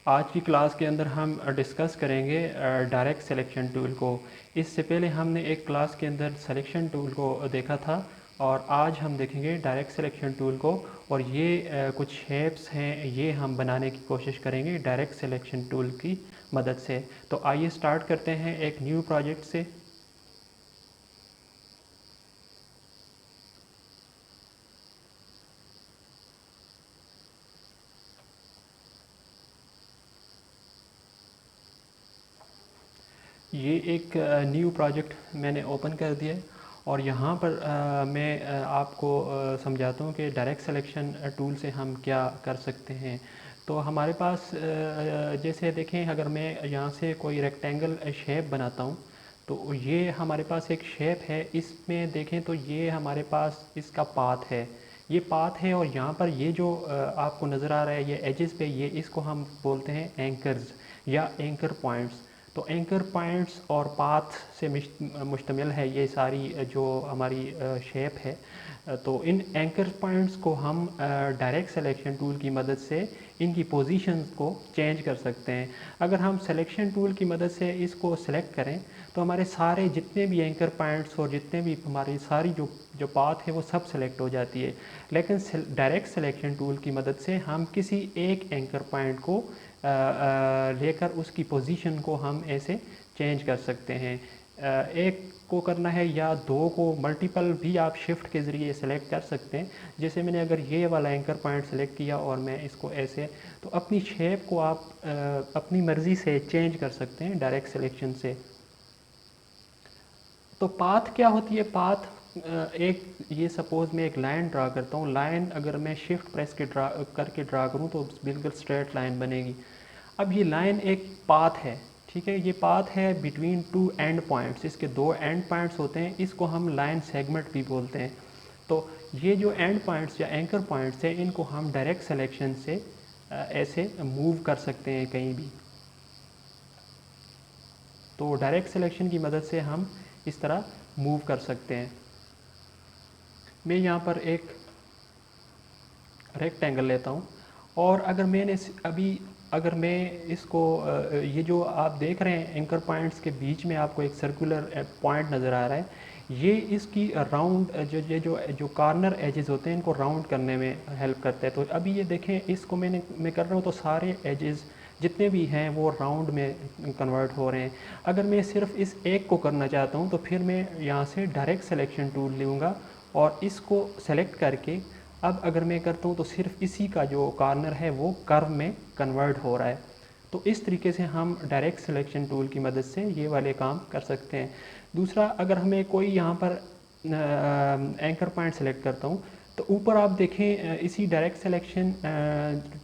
आज की क्लास के अंदर हम डिस्कस करेंगे डायरेक्ट सिलेक्शन टूल को। इससे पहले हमने एक क्लास के अंदर सिलेक्शन टूल को देखा था और आज हम देखेंगे डायरेक्ट सिलेक्शन टूल को। और ये कुछ शेप्स हैं, ये हम बनाने की कोशिश करेंगे डायरेक्ट सिलेक्शन टूल की मदद से। तो आइए स्टार्ट करते हैं एक न्यू प्रोजेक्ट से। ये एक न्यू प्रोजेक्ट मैंने ओपन कर दिया है और यहाँ पर मैं आपको समझाता हूँ कि डायरेक्ट सिलेक्शन टूल से हम क्या कर सकते हैं। तो हमारे पास जैसे देखें, अगर मैं यहाँ से कोई रेक्टेंगल शेप बनाता हूँ तो ये हमारे पास एक शेप है। इसमें देखें तो ये हमारे पास इसका पाथ है, ये पाथ है। और यहाँ पर ये जो आपको नज़र आ रहा है ये एजेस पे, ये इसको हम बोलते हैं एंकर्स या एंकर पॉइंट्स। तो एंकर पॉइंट्स और पाथ से मुश्तमिल है ये सारी जो हमारी शेप है। तो इन एंकर पॉइंट्स को हम डायरेक्ट सिलेक्शन टूल की मदद से इनकी पोजीशंस को चेंज कर सकते हैं। अगर हम सिलेक्शन टूल की मदद से इसको सेलेक्ट करें तो हमारे सारे जितने भी एंकर पॉइंट्स और जितने भी हमारी सारी जो जो पाथ है वो सब सेलेक्ट हो जाती है। लेकिन डायरेक्ट सिलेक्शन टूल की मदद से हम किसी एक एंकर पॉइंट को लेकर उसकी पोजीशन को हम ऐसे चेंज कर सकते हैं। एक को करना है या दो को, मल्टीपल भी आप शिफ्ट के ज़रिए सेलेक्ट कर सकते हैं। जैसे मैंने अगर ये वाला एंकर पॉइंट सेलेक्ट किया और मैं इसको ऐसे, तो अपनी शेप को आप अपनी मर्ज़ी से चेंज कर सकते हैं डायरेक्ट सिलेक्शन से। तो पाथ क्या होती है? पाथ एक, ये सपोज़ मैं एक लाइन ड्रा करता हूँ। लाइन अगर मैं शिफ्ट प्रेस के करके ड्रा करूँ तो बिल्कुल स्ट्रेट लाइन बनेगी। अब ये लाइन एक पाथ है, ठीक है। ये पाथ है बिटवीन टू एंड पॉइंट्स, इसके दो एंड पॉइंट्स होते हैं, इसको हम लाइन सेगमेंट भी बोलते हैं। तो ये जो एंड पॉइंट्स या एंकर पॉइंट्स हैं इनको हम डायरेक्ट सिलेक्शन से ऐसे मूव कर सकते हैं कहीं भी। तो डायरेक्ट सिलेक्शन की मदद से हम इस तरह मूव कर सकते हैं। मैं यहाँ पर एक रेक्टेंगल लेता हूँ और अगर मैंने अभी, अगर मैं इसको ये जो आप देख रहे हैं एंकर पॉइंट्स के बीच में आपको एक सर्कुलर पॉइंट नज़र आ रहा है, ये इसकी राउंड जो ये जो कॉर्नर एजेस होते हैं इनको राउंड करने में हेल्प करता है। तो अभी ये देखें, इसको मैं कर रहा हूँ तो सारे एजेस जितने भी हैं वो राउंड में कन्वर्ट हो रहे हैं। अगर मैं सिर्फ इस एक को करना चाहता हूँ तो फिर मैं यहाँ से डायरेक्ट सिलेक्शन टूल लूँगा और इसको सेलेक्ट करके अब अगर मैं करता हूँ तो सिर्फ इसी का जो कॉर्नर है वो कर्व में कन्वर्ट हो रहा है। तो इस तरीके से हम डायरेक्ट सिलेक्शन टूल की मदद से ये वाले काम कर सकते हैं। दूसरा, अगर हमें कोई यहाँ पर एंकर पॉइंट सेलेक्ट करता हूँ तो ऊपर आप देखें इसी डायरेक्ट सिलेक्शन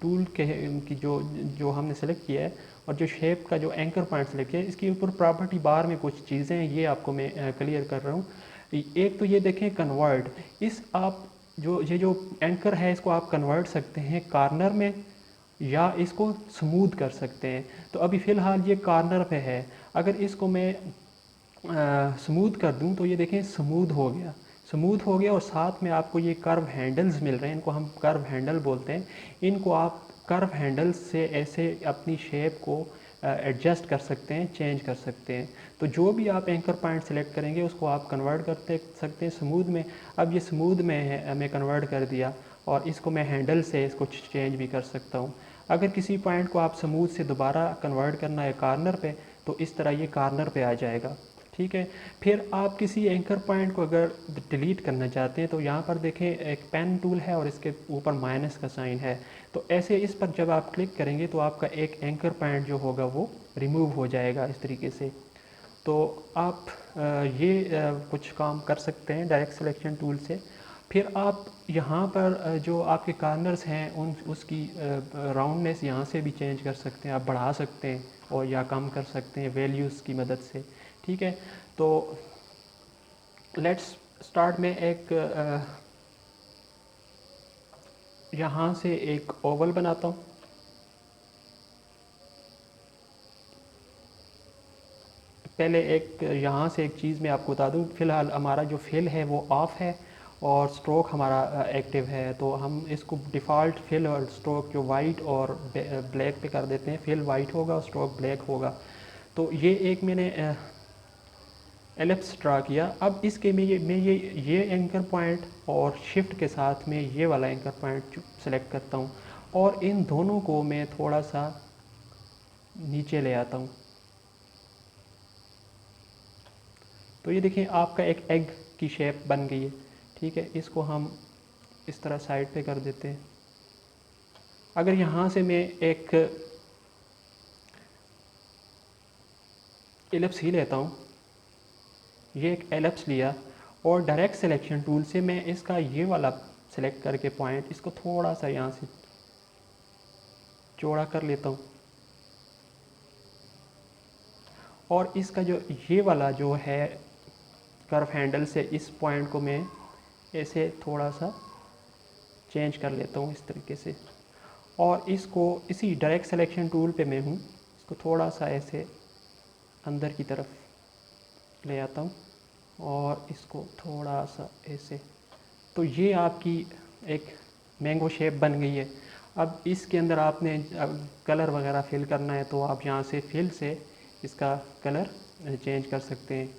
टूल के की जो जो हमने सेलेक्ट किया है और जो शेप का जो एंकर पॉइंट सेलेक्ट किया है, इसके ऊपर प्रॉपर्टी बार में कुछ चीज़ें हैं, ये आपको मैं क्लियर कर रहा हूँ। एक तो ये देखें कन्वर्ट, इस आप जो ये जो एंकर है इसको आप कन्वर्ट सकते हैं कॉर्नर में या इसको स्मूथ कर सकते हैं। तो अभी फ़िलहाल ये कॉर्नर पे है, अगर इसको मैं स्मूथ कर दूं तो ये देखें स्मूथ हो गया, स्मूथ हो गया। और साथ में आपको ये कर्व हैंडल्स मिल रहे हैं, इनको हम कर्व हैंडल बोलते हैं। इनको आप कर्व हैंडल्स से ऐसे अपनी शेप को एडजस्ट कर सकते हैं, चेंज कर सकते हैं। तो जो भी आप एंकर पॉइंट सेलेक्ट करेंगे उसको आप कन्वर्ट करते सकते हैं स्मूथ में। अब ये स्मूथ में है, मैं कन्वर्ट कर दिया और इसको मैं हैंडल से इसको चेंज भी कर सकता हूँ। अगर किसी पॉइंट को आप स्मूथ से दोबारा कन्वर्ट करना है कॉर्नर पे तो इस तरह ये कॉर्नर पे आ जाएगा, ठीक है। फिर आप किसी एंकर पॉइंट को अगर डिलीट करना चाहते हैं तो यहाँ पर देखें एक पेन टूल है और इसके ऊपर माइनस का साइन है। तो ऐसे इस पर जब आप क्लिक करेंगे तो आपका एक एंकर पॉइंट जो होगा वो रिमूव हो जाएगा इस तरीके से। तो आप कुछ काम कर सकते हैं डायरेक्ट सिलेक्शन टूल से। फिर आप यहाँ पर जो आपके कॉर्नर्स हैं उन उसकी राउंडनेस यहाँ से भी चेंज कर सकते हैं, आप बढ़ा सकते हैं और या कम कर सकते हैं वैल्यूज़ की मदद से, ठीक है। तो लेट्स स्टार्ट में एक यहाँ से एक ओवल बनाता हूँ। पहले एक यहाँ से एक चीज़ मैं आपको बता दूँ, फ़िलहाल हमारा जो फिल है वो ऑफ़ है और स्ट्रोक हमारा एक्टिव है, तो हम इसको डिफ़ॉल्ट फिल और स्ट्रोक जो वाइट और ब्लैक पे कर देते हैं। फिल वाइट होगा और स्ट्रोक ब्लैक होगा। तो ये एक मैंने एलिप्स ड्रा किया। अब इसके में ये एंकर पॉइंट और शिफ्ट के साथ में ये वाला एंकर पॉइंट सेलेक्ट करता हूँ और इन दोनों को मैं थोड़ा सा नीचे ले आता हूँ। तो ये देखिए आपका एक एग की शेप बन गई है। ठीक है, इसको हम इस तरह साइड पे कर देते हैं। अगर यहाँ से मैं एक एलिप्स ही लेता हूँ, ये एक एलिप्स लिया और डायरेक्ट सिलेक्शन टूल से मैं इसका ये वाला सेलेक्ट करके पॉइंट इसको थोड़ा सा यहाँ से चौड़ा कर लेता हूँ और इसका जो ये वाला जो है कर्व हैंडल से इस पॉइंट को मैं ऐसे थोड़ा सा चेंज कर लेता हूँ इस तरीके से। और इसको इसी डायरेक्ट सिलेक्शन टूल पे मैं हूँ, इसको थोड़ा सा ऐसे अंदर की तरफ ले आता हूँ और इसको थोड़ा सा ऐसे। तो ये आपकी एक मैंगो शेप बन गई है। अब इसके अंदर आपने कलर वगैरह फिल करना है तो आप यहाँ से फिल से इसका कलर चेंज कर सकते हैं।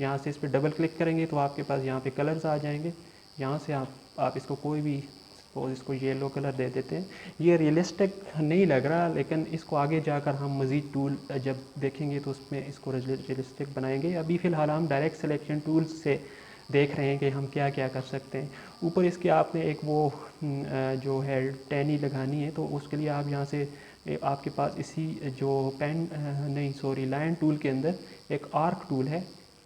यहाँ से इस पर डबल क्लिक करेंगे तो आपके पास यहाँ पे कलर्स आ जाएंगे। यहाँ से आप इसको कोई भी सपोज इसको येलो कलर दे देते हैं। ये रियलिस्टिक नहीं लग रहा, लेकिन इसको आगे जाकर हम मज़ीद टूल जब देखेंगे तो उसमें इसको रियलिस्टिक बनाएंगे। अभी फ़िलहाल हम डायरेक्ट सिलेक्शन टूल्स से देख रहे हैं कि हम क्या क्या कर सकते हैं। ऊपर इसके आपने एक वो जो है टैनी लगानी है, तो उसके लिए आप यहाँ से आपके पास इसी जो पेन नहीं सॉरी लाइन टूल के अंदर एक आर्क टूल है।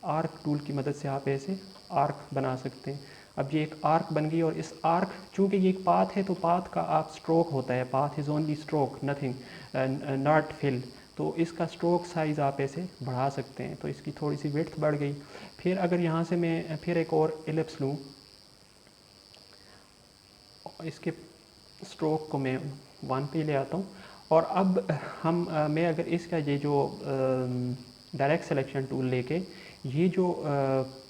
आर्क टूल की मदद से आप ऐसे आर्क बना सकते हैं। अब ये एक आर्क बन गई और इस आर्क चूँकि ये एक पाथ है तो पाथ का आप स्ट्रोक होता है, path is only stroke nothing not fill. तो इसका स्ट्रोक साइज़ आप ऐसे बढ़ा सकते हैं, तो इसकी थोड़ी सी विड्थ बढ़ गई। फिर अगर यहाँ से मैं फिर एक और एलिप्स लूँ, इसके स्ट्रोक को मैं 1 पे ले आता हूँ और अब मैं अगर इसका ये जो डायरेक्ट सिलेक्शन टूल लेके ये जो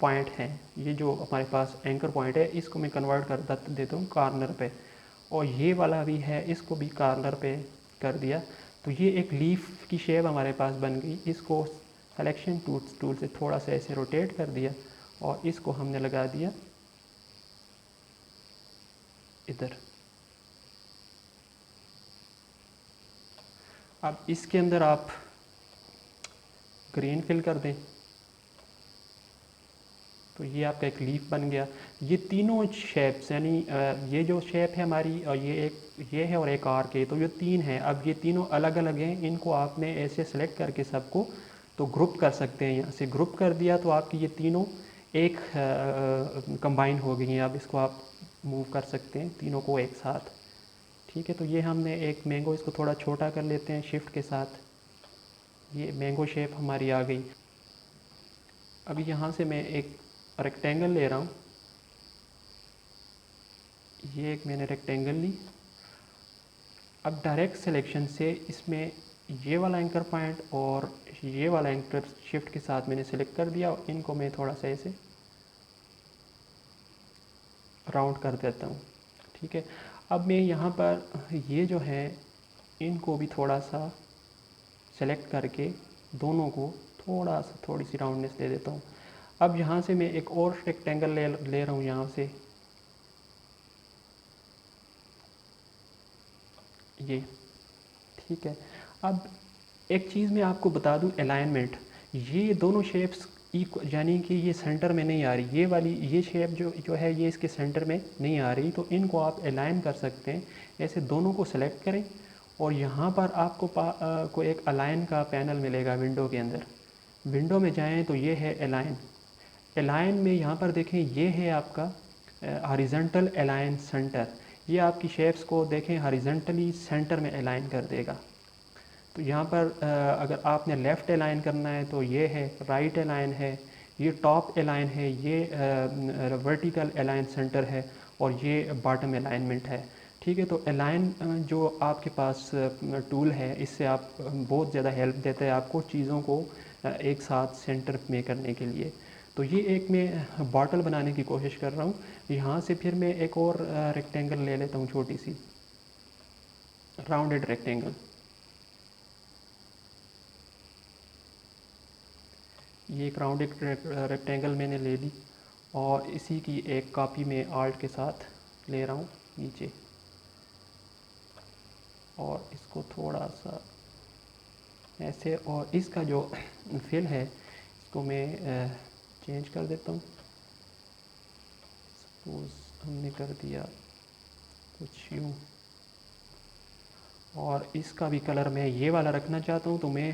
पॉइंट हैं, ये जो हमारे पास एंकर पॉइंट है, इसको मैं कन्वर्ट कर देता हूँ कॉर्नर पे और ये वाला भी है इसको भी कॉर्नर पे कर दिया। तो ये एक लीफ की शेप हमारे पास बन गई। इसको सिलेक्शन टूल से थोड़ा सा ऐसे रोटेट कर दिया और इसको हमने लगा दिया इधर। अब इसके अंदर आप ग्रीन फिल कर दें तो ये आपका एक लीफ बन गया। ये तीनों शेप्स यानी ये जो शेप है हमारी और ये है और एक आर्क है, तो ये तीन है। अब ये तीनों अलग अलग हैं, इनको आपने ऐसे सेलेक्ट करके सबको तो ग्रुप कर सकते हैं। यहाँ से ग्रुप कर दिया तो आपकी ये तीनों एक कंबाइन हो गई हैं। अब इसको आप मूव कर सकते हैं तीनों को एक साथ। ठीक है, तो ये हमने एक मैंगो, इसको थोड़ा छोटा कर लेते हैं शिफ्ट के साथ। ये मैंगो शेप हमारी आ गई। अभी यहाँ से मैं एक रेक्टेंगल ले रहा हूँ, ये एक मैंने रेक्टेंगल ली। अब डायरेक्ट सिलेक्शन से इसमें ये वाला एंकर पॉइंट और ये वाला एंकर शिफ्ट के साथ मैंने सेलेक्ट कर दिया और इनको मैं थोड़ा सा ऐसे राउंड कर देता हूँ। ठीक है, अब मैं यहाँ पर ये जो है इनको भी थोड़ा सा सेलेक्ट करके दोनों को थोड़ी सी राउंडनेस दे देता हूँ। अब यहाँ से मैं एक और रेक्टेंगल ले रहा हूँ यहाँ से, ये। ठीक है, अब एक चीज़ मैं आपको बता दूँ, अलाइनमेंट। ये दोनों शेप्स यानी कि ये सेंटर में नहीं आ रही, ये वाली ये शेप जो है ये इसके सेंटर में नहीं आ रही, तो इनको आप अलाइन कर सकते हैं। ऐसे दोनों को सेलेक्ट करें और यहाँ पर आपको को एक अलाइन का पैनल मिलेगा विंडो के अंदर। विंडो में जाएं तो ये है अलाइन। अलाइन में यहाँ पर देखें ये है आपका हॉरिजॉन्टल अलाइन सेंटर। ये आपकी शेप्स को देखें हॉरिजॉन्टली सेंटर में अलाइन कर देगा। तो यहाँ पर अगर आपने लेफ़्ट अलाइन करना है तो ये है, राइट अलाइन है, ये टॉप अलाइन है, ये वर्टिकल अलाइन सेंटर है और ये बॉटम अलाइनमेंट है। ठीक है, तो अलाइन जो आपके पास टूल है इससे आप बहुत ज़्यादा हेल्प देता है आपको चीज़ों को एक साथ सेंटर में करने के लिए। तो ये एक मैं बॉटल बनाने की कोशिश कर रहा हूँ। यहाँ से फिर मैं एक और रेक्टेंगल ले लेता हूँ, छोटी सी राउंडेड रेक्टेंगल। ये एक राउंडेड रेक्टेंगल मैंने ले ली और इसी की एक कॉपी में आर्ट के साथ ले रहा हूँ नीचे, और इसको थोड़ा सा ऐसे, और इसका जो फिल है इसको मैं चेंज कर देता हूँ। सपोज हमने कर दिया कुछ यूँ, और इसका भी कलर मैं ये वाला रखना चाहता हूँ तो मैं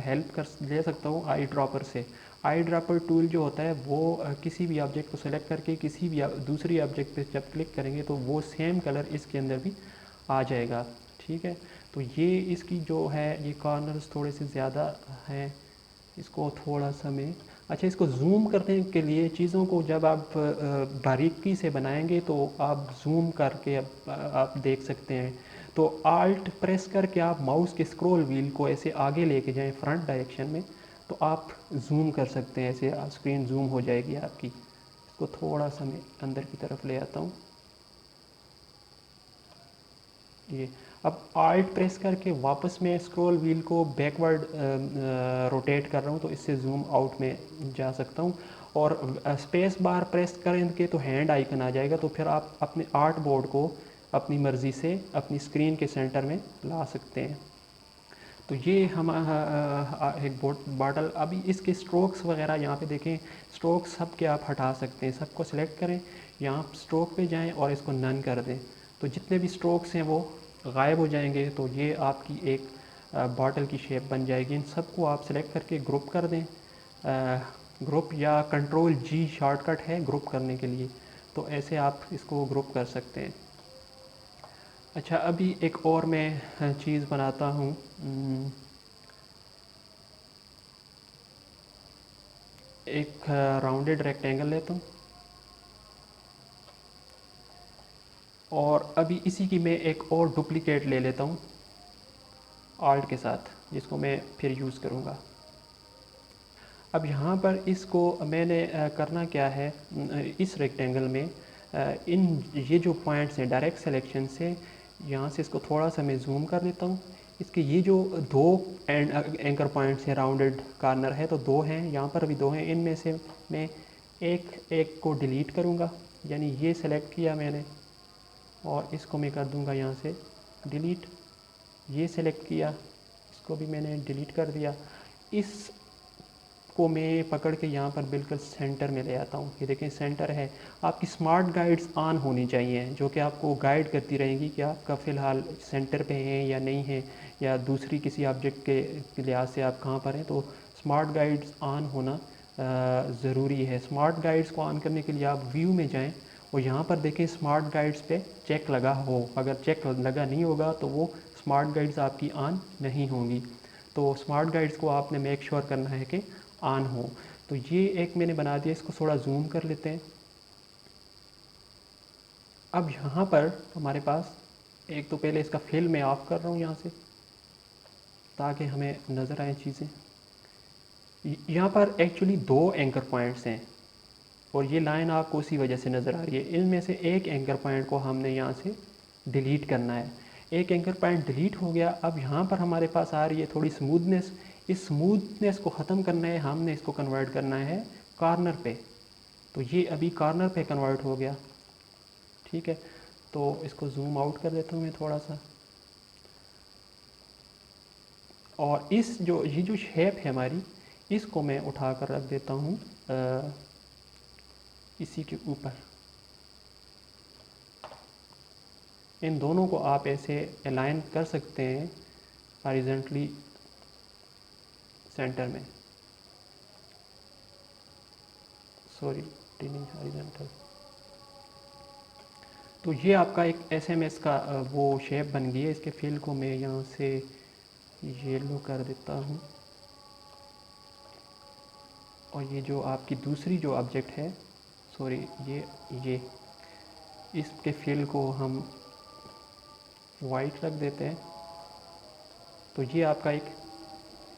हेल्प कर ले सकता हूँ आई ड्रॉपर से। आई ड्रॉपर टूल जो होता है वो किसी भी ऑब्जेक्ट को सेलेक्ट करके किसी भी दूसरी ऑब्जेक्ट पे जब क्लिक करेंगे तो वो सेम कलर इसके अंदर भी आ जाएगा। ठीक है, तो ये इसकी जो है ये कॉर्नर्स थोड़े से ज़्यादा हैं, इसको थोड़ा सा मैं, अच्छा इसको ज़ूम करने के लिए चीज़ों को जब आप बारीकी से बनाएंगे तो आप जूम करके आप देख सकते हैं। तो आल्ट प्रेस करके आप माउस के स्क्रॉल व्हील को ऐसे आगे लेके जाएं फ्रंट डायरेक्शन में, तो आप जूम कर सकते हैं, ऐसे स्क्रीन जूम हो जाएगी आपकी। इसको थोड़ा सा मैं अंदर की तरफ ले आता हूँ। ये अब आल्ट प्रेस करके वापस मैं स्क्रॉल व्हील को बैकवर्ड रोटेट कर रहा हूँ तो इससे जूम आउट में जा सकता हूँ। और स्पेस बार प्रेस करेंगे तो हैंड आइकन आ जाएगा, तो फिर आप अपने आर्ट बोर्ड को अपनी मर्ज़ी से अपनी स्क्रीन के सेंटर में ला सकते हैं। तो ये हम एक बॉटल, अभी इसके स्ट्रोक्स वगैरह यहाँ पे देखें, स्ट्रोक्स सब के आप हटा सकते हैं, सबको सिलेक्ट करें, यहाँ स्ट्रोक पे जाएं और इसको नन कर दें, तो जितने भी स्ट्रोक्स हैं वो गायब हो जाएंगे। तो ये आपकी एक बॉटल की शेप बन जाएगी। इन सबको आप सेलेक्ट करके ग्रुप कर दें। ग्रुप या कंट्रोल जी शॉर्टकट है ग्रुप करने के लिए, तो ऐसे आप इसको ग्रुप कर सकते हैं। अच्छा, अभी एक और मैं चीज़ बनाता हूँ। एक राउंडेड रेक्टेंगल लेता हूँ और अभी इसी की मैं एक और डुप्लीकेट ले लेता हूँ आल्ट के साथ, जिसको मैं फिर यूज़ करूँगा। अब यहाँ पर इसको मैंने करना क्या है, इस रेक्टेंगल में इन ये जो पॉइंट्स हैं डायरेक्ट सिलेक्शन से यहाँ से इसको थोड़ा सा मैं जूम कर लेता हूँ। इसके ये जो दो एंकर पॉइंट्स हैं, राउंडेड कॉर्नर है तो दो हैं, यहाँ पर भी दो हैं, इनमें से मैं एक को डिलीट करूँगा, यानी ये सेलेक्ट किया मैंने और इसको मैं कर दूँगा यहाँ से डिलीट। ये सेलेक्ट किया, इसको भी मैंने डिलीट कर दिया। इस को मैं पकड़ के यहाँ पर बिल्कुल सेंटर में ले आता हूँ। ये देखें सेंटर है। आपकी स्मार्ट गाइड्स ऑन होनी चाहिए जो कि आपको गाइड करती रहेंगी कि आपका फ़िलहाल सेंटर पे हैं या नहीं है, या दूसरी किसी ऑब्जेक्ट के लिहाज से आप कहाँ पर हैं। तो स्मार्ट गाइड्स ऑन होना ज़रूरी है। स्मार्ट गाइड्स को ऑन करने के लिए आप व्यू में जाएँ और यहाँ पर देखें स्मार्ट गाइड्स पे चेक लगा हो। अगर चेक लगा नहीं होगा तो वो स्मार्ट गाइड्स आपकी ऑन नहीं होंगी। तो स्मार्ट गाइड्स को आपने मेक श्योर करना है कि ऑन हो। तो ये एक मैंने बना दिया, इसको थोड़ा जूम कर लेते हैं। अब यहाँ पर हमारे पास एक, तो पहले इसका फिल मैं ऑफ कर रहा हूँ यहाँ से ताकि हमें नज़र आए चीज़ें। यहाँ पर एक्चुअली दो एंकर पॉइंट्स हैं और ये लाइन आपको उसी वजह से नज़र आ रही है। इनमें से एक एंकर पॉइंट को हमने यहाँ से डिलीट करना है। एक एंकर पॉइंट डिलीट हो गया। अब यहाँ पर हमारे पास आ रही है थोड़ी स्मूथनेस। इस स्मूथनेस को ख़त्म करना है, हमने इसको कन्वर्ट करना है कॉर्नर पे। तो ये अभी कॉर्नर पे कन्वर्ट हो गया। ठीक है, तो इसको जूम आउट कर देता हूँ मैं थोड़ा सा, और इस जो ये जो शेप है हमारी, इसको मैं उठा कर रख देता हूँ इसी के ऊपर। इन दोनों को आप ऐसे अलाइन कर सकते हैं हॉरिजॉन्टली सेंटर में, सॉरी नहीं हॉरिजॉन्टल। तो ये आपका एक एसएमएस का वो शेप बन गई है। इसके फिल को मैं यहाँ से येलो कर देता हूँ, और ये जो आपकी दूसरी जो ऑब्जेक्ट है, सॉरी ये इसके फिल को हम वाइट रख देते हैं। तो ये आपका एक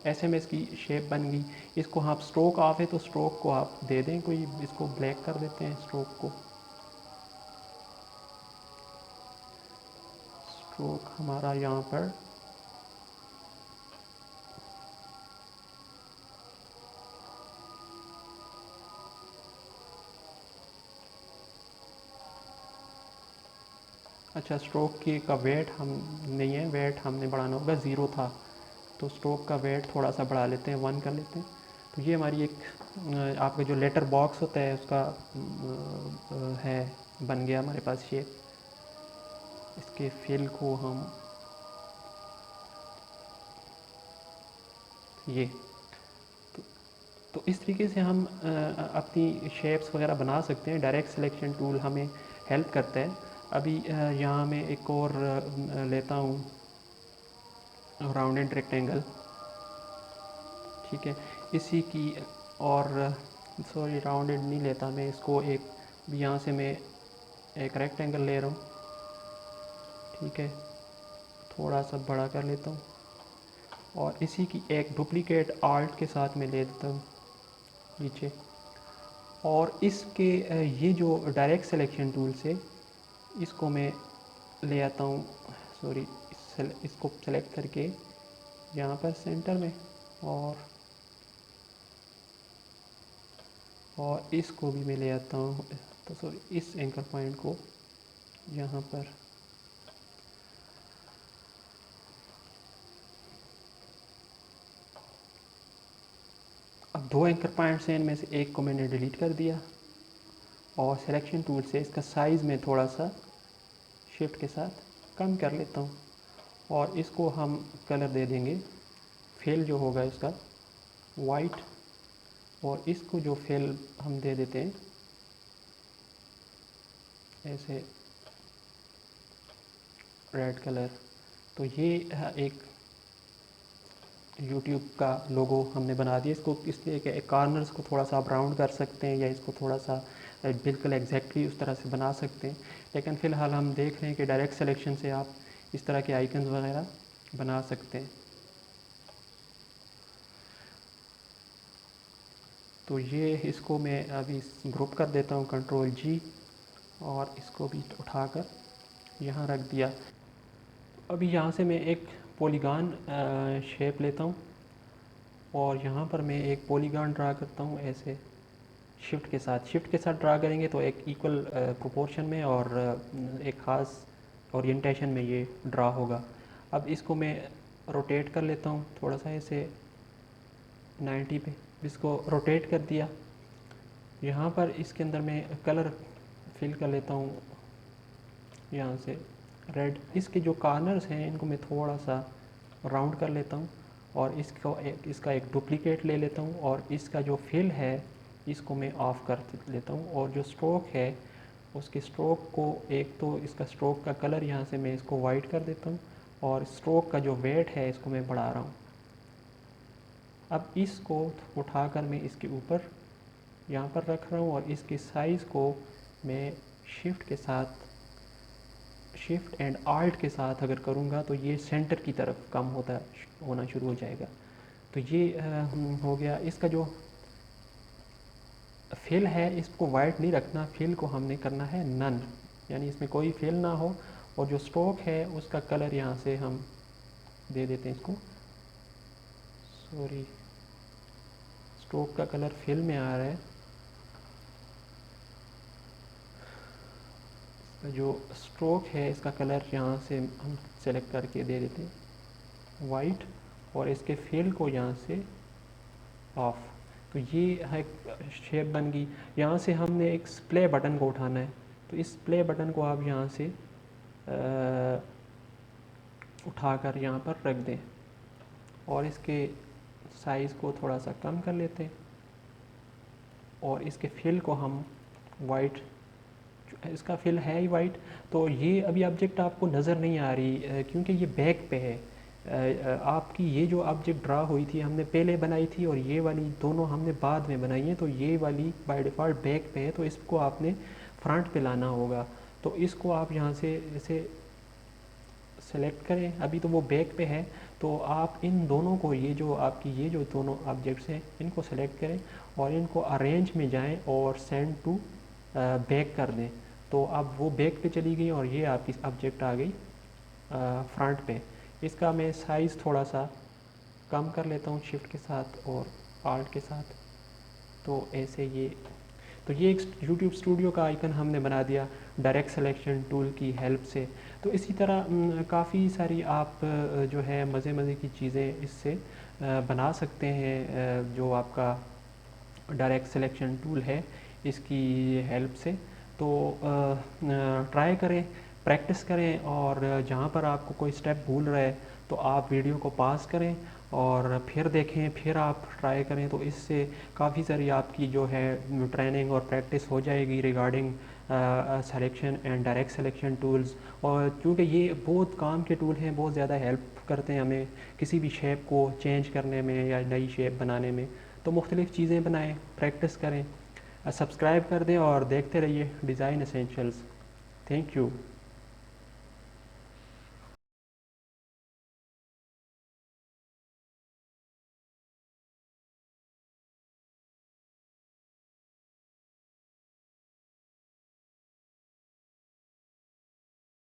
ऐसे में इसकी शेप बन गई। इसको आप स्ट्रोक ऑफ है तो स्ट्रोक को आप दे दें कोई, इसको ब्लैक कर देते हैं स्ट्रोक को। स्ट्रोक हमारा यहाँ पर अच्छा, स्ट्रोक की का वेट हम नहीं है, वेट हमने बढ़ाना होगा, 0 था तो स्ट्रोक का वेट थोड़ा सा बढ़ा लेते हैं, 1 कर लेते हैं। तो ये हमारी एक आपका जो लेटर बॉक्स होता है उसका है, बन गया हमारे पास शेप। इसके फिल को हम ये तो, तो इस तरीके से हम अपनी शेप्स वगैरह बना सकते हैं। डायरेक्ट सिलेक्शन टूल हमें हेल्प करता है। अभी यहाँ मैं एक और लेता हूँ राउंडेड रेक्टेंगल, ठीक है, इसी की, और सॉरी राउंडेड नहीं लेता मैं इसको, एक यहाँ से मैं एक रेक्टेंगल ले रहा हूँ, ठीक है, थोड़ा सा बड़ा कर लेता हूँ और इसी की एक डुप्लीकेट आर्ट के साथ मैं ले देता हूँ नीचे। और इसके ये जो डायरेक्ट सिलेक्शन टूल से इसको मैं ले आता हूँ, सॉरी इसको सेलेक्ट करके यहाँ पर सेंटर में, और इसको भी मैं ले आता हूँ, तो सॉरी इस एंकर पॉइंट को यहाँ पर, अब 2 एंकर पॉइंट्स हैं, इनमें से एक को मैंने डिलीट कर दिया और सिलेक्शन टूल से इसका साइज़ में थोड़ा सा शिफ्ट के साथ कम कर लेता हूँ और इसको हम कलर दे देंगे, फिल जो होगा इसका वाइट, और इसको जो फिल हम दे देते हैं ऐसे रेड कलर। तो ये एक YouTube का लोगो हमने बना दिया। इसको इसलिए कि कॉर्नर्स को थोड़ा सा आप राउंड कर सकते हैं या इसको थोड़ा सा बिल्कुल एग्जैक्टली उस तरह से बना सकते हैं, लेकिन फ़िलहाल हम देख रहे हैं कि डायरेक्ट सिलेक्शन से आप इस तरह के आइकन्स वगैरह बना सकते हैं। तो ये इसको मैं अभी ग्रुप कर देता हूँ, Ctrl+G, और इसको भी उठाकर यहाँ रख दिया। अभी यहाँ से मैं एक पॉलीगॉन शेप लेता हूँ और यहाँ पर मैं एक पॉलीगॉन ड्रा करता हूँ ऐसे शिफ्ट के साथ ड्रा करेंगे तो एक इक्वल प्रोपोर्शन में और एक ख़ास ओरिएंटेशन में ये ड्रा होगा। अब इसको मैं रोटेट कर लेता हूँ थोड़ा सा ऐसे 90 पे, इसको रोटेट कर दिया। यहाँ पर इसके अंदर मैं कलर फिल कर लेता हूँ यहाँ से रेड। इसके जो कॉर्नर्स हैं इनको मैं थोड़ा सा राउंड कर लेता हूँ और इसका एक डुप्लीकेट ले लेता हूँ और इसका जो फिल है इसको मैं ऑफ़ कर लेता हूँ। और जो स्ट्रोक है उसके स्ट्रोक को, एक तो इसका स्ट्रोक का कलर यहाँ से मैं इसको वाइट कर देता हूँ और स्ट्रोक का जो वेट है इसको मैं बढ़ा रहा हूँ। अब इसको उठाकर मैं इसके ऊपर यहाँ पर रख रहा हूँ और इसके साइज़ को मैं शिफ्ट एंड आल्ट के साथ अगर करूँगा तो ये सेंटर की तरफ कम होना शुरू हो जाएगा। तो ये हो गया। इसका जो फिल है इसको वाइट नहीं रखना, फिल को हमने करना है नन, यानी इसमें कोई फिल ना हो। और जो स्ट्रोक है उसका कलर यहाँ से हम दे देते हैं इसको, सॉरी स्ट्रोक का कलर फिल में आ रहा है, जो स्ट्रोक है इसका कलर यहाँ से हम सेलेक्ट करके दे देते हैं वाइट और इसके फिल को यहाँ से ऑफ। तो ये है शेप बन गई। यहाँ से हमने एक प्ले बटन को उठाना है, तो इस प्ले बटन को आप यहाँ से उठाकर यहाँ पर रख दें और इसके साइज़ को थोड़ा सा कम कर लेते हैं और इसके फिल को हम वाइट, इसका फिल है ही वाइट। तो ये अभी ऑब्जेक्ट आपको नज़र नहीं आ रही क्योंकि ये बैक पे है। आपकी ये जो ऑब्जेक्ट ड्रा हुई थी हमने पहले बनाई थी और ये वाली दोनों हमने बाद में बनाई है, तो ये वाली बाय डिफ़ॉल्ट बैक पे है, तो इसको आपने फ्रंट पे लाना होगा। तो इसको आप यहाँ से ऐसे सेलेक्ट करें, अभी तो वो बैक पे है तो आप इन दोनों को, ये जो आपकी ये जो दोनों ऑब्जेक्ट्स हैं, इनको सेलेक्ट करें और इनको अरेंज में जाएं और सेंड टू बैक कर दें। तो अब वो बैक पे चली गई और ये आपकी ऑब्जेक्ट आ गई फ्रंट पे। इसका मैं साइज़ थोड़ा सा कम कर लेता हूँ शिफ्ट के साथ और आल्ट के साथ। तो ऐसे ये, तो ये एक यूट्यूब स्टूडियो का आइकन हमने बना दिया डायरेक्ट सिलेक्शन टूल की हेल्प से। तो इसी तरह काफ़ी सारी आप जो है मज़े मज़े की चीज़ें इससे बना सकते हैं, जो आपका डायरेक्ट सिलेक्शन टूल है इसकी हेल्प से। तो ट्राई करें, प्रैक्टिस करें, और जहाँ पर आपको कोई स्टेप भूल रहा है तो आप वीडियो को पॉज करें और फिर देखें, फिर आप ट्राई करें। तो इससे काफ़ी सारी आपकी जो है ट्रेनिंग और प्रैक्टिस हो जाएगी regarding selection and direct selection tools. और क्योंकि ये बहुत काम के टूल हैं, बहुत ज़्यादा हेल्प करते हैं हमें किसी भी शेप को चेंज करने में या नई शेप बनाने में। तो मुख्तलिफ़ चीज़ें बनाएं, प्रैक्टिस करें, सब्सक्राइब कर दें और देखते रहिए डिज़ाइन एसेंशियल्स। Thank you.